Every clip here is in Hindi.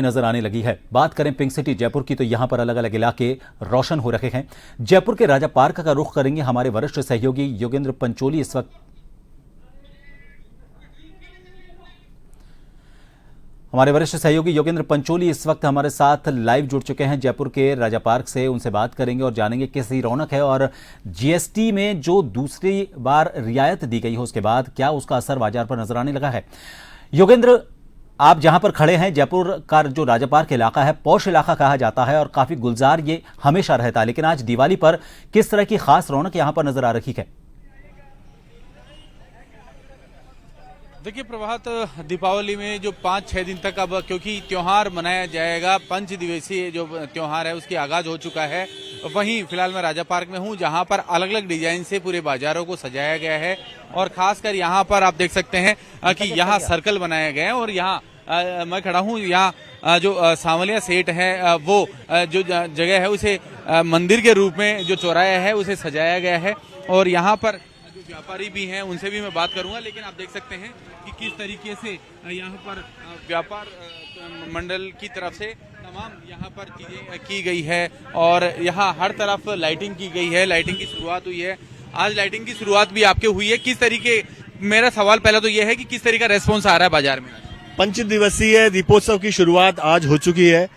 नजर आने लगी है। बात करें पिंक सिटी जयपुर की तो यहां पर अलग अलग इलाके रोशन हो रहे हैं। जयपुर के राजा पार्क का रुख करेंगे हमारे वरिष्ठ सहयोगी योगेंद्र पंचोली। इस वक्त हमारे साथ लाइव जुड़ चुके हैं जयपुर के राजा पार्क से। उनसे बात करेंगे और जानेंगे कैसी रौनक है और जीएसटी में जो दूसरी बार रियायत दी गई है उसके बाद क्या उसका असर बाजार पर नजर आने लगा है। योगेंद्र, आप जहां पर खड़े हैं, जयपुर का जो राजा पार्क इलाका है पौष इलाका कहा जाता है और काफी गुलजार ये हमेशा रहता है, लेकिन आज दिवाली पर किस तरह की खास रौनक यहां पर नजर आ रही है? देखिए प्रभात, दीपावली में जो 5-6 दिन तक अब क्योंकि त्योहार मनाया जाएगा, 5 दिवसीय जो त्योहार है उसकी आगाज हो चुका है। वहीं फिलहाल मैं राजा पार्क में हूं जहां पर अलग अलग डिजाइन से पूरे बाजारों को सजाया गया है और खासकर यहां पर आप देख सकते हैं कि यहां सर्कल बनाया गया है और यहां मैं खड़ा हूं। यहाँ जो सांवलिया सेठ है वो जो जगह है उसे मंदिर के रूप में जो चौराहा है उसे सजाया गया है और यहाँ पर व्यापारी भी हैं उनसे भी मैं बात करूंगा। लेकिन आप देख सकते हैं कि किस तरीके से यहाँ पर व्यापार मंडल की तरफ से तमाम यहाँ पर चीजें की गई है और यहाँ हर तरफ लाइटिंग की गई है। लाइटिंग की शुरुआत हुई है, आज लाइटिंग की शुरुआत भी आपके हुई है। किस तरीके, मेरा सवाल पहला तो यह है कि किस तरीके का रेस्पॉन्स आ रहा है बाजार में? 5 दिवसीय दीपोत्सव की शुरुआत आज हो चुकी है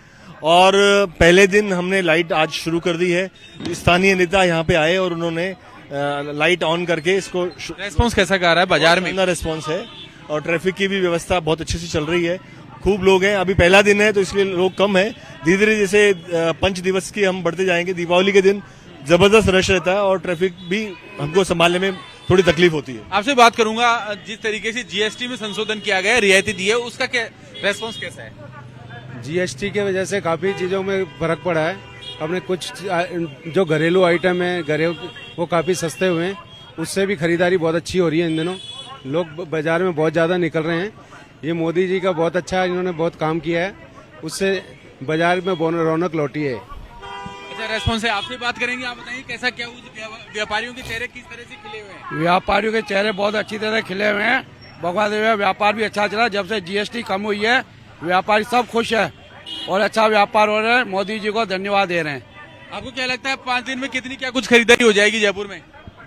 और पहले दिन हमने लाइट आज शुरू कर दी है। स्थानीय नेता यहाँ पे आए और उन्होंने लाइट ऑन करके इसको। रेस्पॉन्स कैसा कर रहा है बाजार में? रेस्पॉन्स है और ट्रैफिक की भी व्यवस्था बहुत अच्छे से चल रही है। खूब लोग हैं, अभी पहला दिन है तो इसलिए लोग कम है। धीरे धीरे जैसे 5 दिवस की हम बढ़ते जाएंगे, दीपावली के दिन जबरदस्त रश रहता है और ट्रैफिक भी हमको संभालने में थोड़ी तकलीफ होती है। आपसे बात करूंगा, जिस तरीके से जीएसटी में संशोधन किया गया है, रियायती दी है, उसका क्या रेस्पॉन्स कैसा है? जीएसटी के वजह से काफी चीजों में फर्क पड़ा है। हमने कुछ जो घरेलू आइटम है वो काफी सस्ते हुए हैं, उससे भी खरीदारी बहुत अच्छी हो रही है। इन दिनों लोग बाजार में बहुत ज्यादा निकल रहे हैं। ये मोदी जी का बहुत अच्छा, इन्होंने बहुत काम किया है, उससे बाजार में रौनक लौटी है। अच्छा रेस्पॉन्स है, आपसे बात करेंगे। आप बताइए कैसा क्या व्यापारियों के चेहरे किस तरह से खिले हुए हैं? व्यापारियों के चेहरे बहुत अच्छी तरह खिले हुए हैं। भगवान व्यापार भी अच्छा चला। जब से जीएसटी कम हुई है व्यापारी सब खुश है और अच्छा व्यापार हो रहा है। मोदी जी को धन्यवाद दे रहे हैं। आपको क्या लगता है 5 दिन में कितनी क्या कुछ खरीदारी हो जाएगी जयपुर में?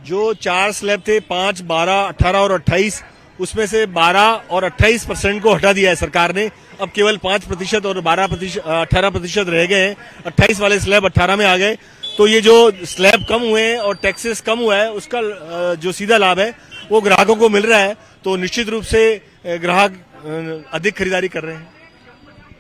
जो 4 स्लैब थे, 5, 12, 18 और 28, उसमें से 12 और 28% को हटा दिया है सरकार ने। अब केवल 5% और 18% रह गए हैं। 28 वाले स्लैब 18 में आ गए। तो ये जो स्लैब कम हुए हैं और टैक्सेस कम हुआ है उसका जो सीधा लाभ है वो ग्राहकों को मिल रहा है। तो निश्चित रूप से ग्राहक अधिक खरीदारी कर रहे हैं।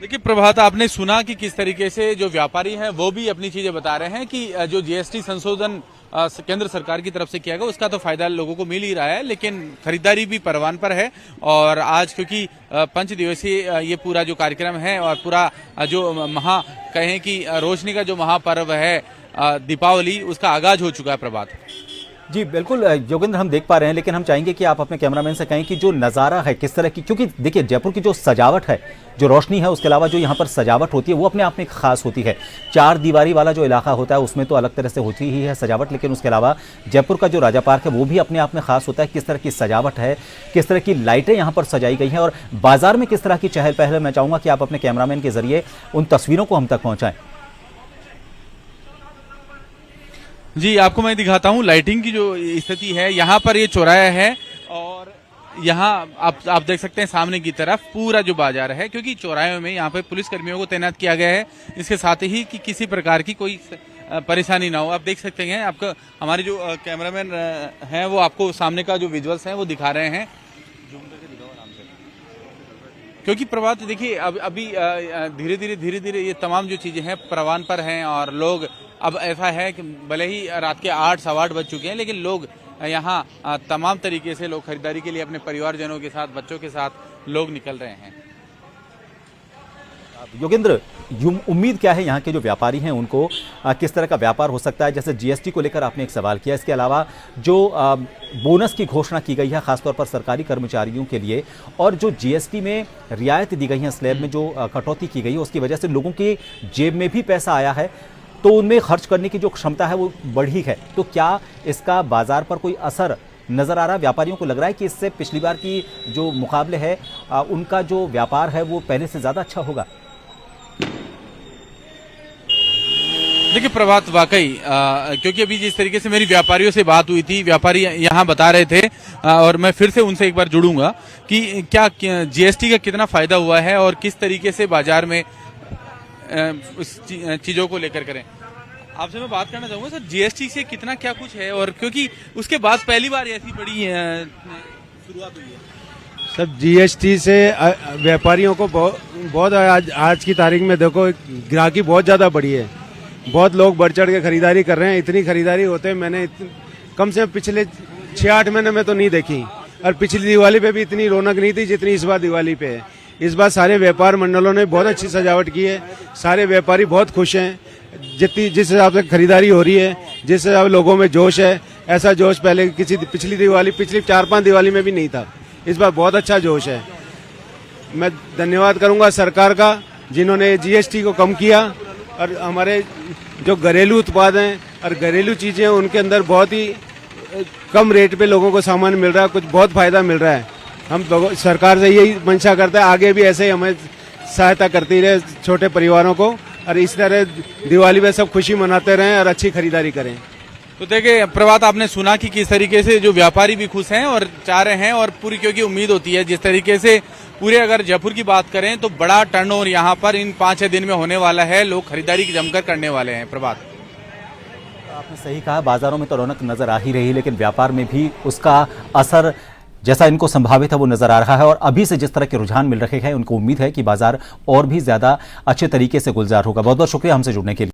देखिए प्रभात, आपने सुना कि किस तरीके से जो व्यापारी हैं वो भी अपनी चीजें बता रहे हैं कि जो जीएसटी संशोधन केंद्र सरकार की तरफ से किया गया उसका तो फायदा लोगों को मिल ही रहा है, लेकिन खरीदारी भी परवान पर है। और आज क्योंकि 5 दिवसीय ये पूरा जो कार्यक्रम है और पूरा जो कहें कि रोशनी का जो महापर्व है दीपावली, उसका आगाज हो चुका है। प्रभात जी बिल्कुल योगेंद्र, हम देख पा रहे हैं, लेकिन हम चाहेंगे कि आप अपने कैमरामैन से कहें कि जो नज़ारा है किस तरह की, क्योंकि देखिए जयपुर की जो सजावट है, जो रोशनी है, उसके अलावा जो यहाँ पर सजावट होती है वो अपने आप में खास होती है। 4 दीवारी वाला जो इलाका होता है उसमें तो अलग तरह से होती ही है सजावट, लेकिन उसके अलावा जयपुर का जो राजा पार्क है वो भी अपने आप में खास होता है। किस तरह की सजावट है, किस तरह की लाइटें यहाँ पर सजाई गई हैं और बाजार में किस तरह की चहल पहल है, मैं चाहूँगा कि आप अपने कैमरामैन के जरिए उन तस्वीरों को हम तक पहुँचाएं। जी आपको मैं दिखाता हूँ लाइटिंग की जो स्थिति है। यहाँ पर ये चौराहा है और यहाँ आप देख सकते हैं सामने की तरफ पूरा जो बाजार है, क्योंकि चौराहे में यहाँ पे पुलिस कर्मियों को तैनात किया गया है, इसके साथ ही कि किसी प्रकार की कोई परेशानी ना हो। आप देख सकते हैं, आपका हमारे जो कैमरामैन हैं वो आपको सामने का जो विजुअल्स हैं वो दिखा रहे हैं। क्योंकि प्रभात देखिए अभी धीरे धीरे ये तमाम जो चीजें हैं परवान पर हैं और लोग, अब ऐसा है कि भले ही रात के 8 सवा 8 बज चुके हैं, लेकिन लोग यहाँ तमाम तरीके से लोग खरीदारी के लिए अपने परिवारजनों के साथ, बच्चों के साथ लोग निकल रहे हैं। योगेंद्र, उम्मीद क्या है यहाँ के जो व्यापारी हैं उनको, किस तरह का व्यापार हो सकता है? जैसे जीएसटी को लेकर आपने एक सवाल किया, इसके अलावा जो बोनस की घोषणा की गई है खासतौर पर सरकारी कर्मचारियों के लिए, और जो जीएसटी में रियायत दी गई है, स्लैब में जो कटौती की गई है, उसकी वजह से लोगों की जेब में भी पैसा आया है, तो उनमें खर्च करने की जो क्षमता है वो बढ़ी है। तो क्या इसका बाजार पर कोई असर नजर आ रहा है? व्यापारियों को लग रहा है कि इससे पिछली बार की जो मुकाबले है उनका जो व्यापार है वो पहले से ज्यादा अच्छा होगा? देखिए प्रभात, वाकई क्योंकि अभी जिस तरीके से मेरी व्यापारियों से बात हुई थी, व्यापारी यहाँ बता रहे थे और मैं फिर से उनसे एक बार जुड़ूंगा कि क्या जीएसटी का कितना फायदा हुआ है और किस तरीके से बाजार में उस चीजों को लेकर करें। आपसे मैं बात करना चाहूंगा सर, जीएसटी से कितना क्या कुछ है, और क्योंकि उसके बाद पहली बार ऐसी बड़ी शुरुआत हुई है। सब जीएसटी से व्यापारियों को बहुत आज की तारीख में देखो ग्राहकी बहुत ज़्यादा बढ़ी है। बहुत लोग बढ़ चढ़ के खरीदारी कर रहे हैं। इतनी खरीदारी होते मैंने कम से कम पिछले 6-8 महीने में तो नहीं देखी, और पिछली दिवाली पे भी इतनी रौनक नहीं थी जितनी इस बार दिवाली पे है। इस बार सारे व्यापार मंडलों ने बहुत अच्छी सजावट की है। सारे व्यापारी बहुत खुश हैं। जिस हिसाब से खरीदारी हो रही है, जिस हिसाब से लोगों में जोश है, ऐसा जोश पहले पिछली 4-5 दिवाली में भी नहीं था। इस बार बहुत अच्छा जोश है। मैं धन्यवाद करूंगा सरकार का जिन्होंने जीएसटी को कम किया, और हमारे जो घरेलू उत्पाद हैं और घरेलू चीजें हैं उनके अंदर बहुत ही कम रेट पे लोगों को सामान मिल रहा है, कुछ बहुत फायदा मिल रहा है। हम सरकार से यही मंशा करते हैं आगे भी ऐसे ही हमें सहायता करती रहे छोटे परिवारों को, और इस तरह दिवाली में सब खुशी मनाते रहें और अच्छी खरीदारी करें। तो देखिए प्रभात, आपने सुना कि किस तरीके से जो व्यापारी भी खुश हैं और चाह रहे हैं, और पूरी क्योंकि उम्मीद होती है जिस तरीके से पूरे अगर जयपुर की बात करें तो बड़ा टर्नओवर यहाँ पर इन 5-6 दिन में होने वाला है। लोग खरीदारी जमकर करने वाले हैं। प्रभात, आपने सही कहा, बाजारों में तो रौनक नजर आ ही रही, लेकिन व्यापार में भी उसका असर जैसा इनको संभावित है वो नजर आ रहा है। और अभी से जिस तरह के रुझान मिल रहे हैं, उनको उम्मीद है कि बाजार और भी ज्यादा अच्छे तरीके से गुलजार होगा। बहुत बहुत शुक्रिया हमसे जुड़ने के लिए।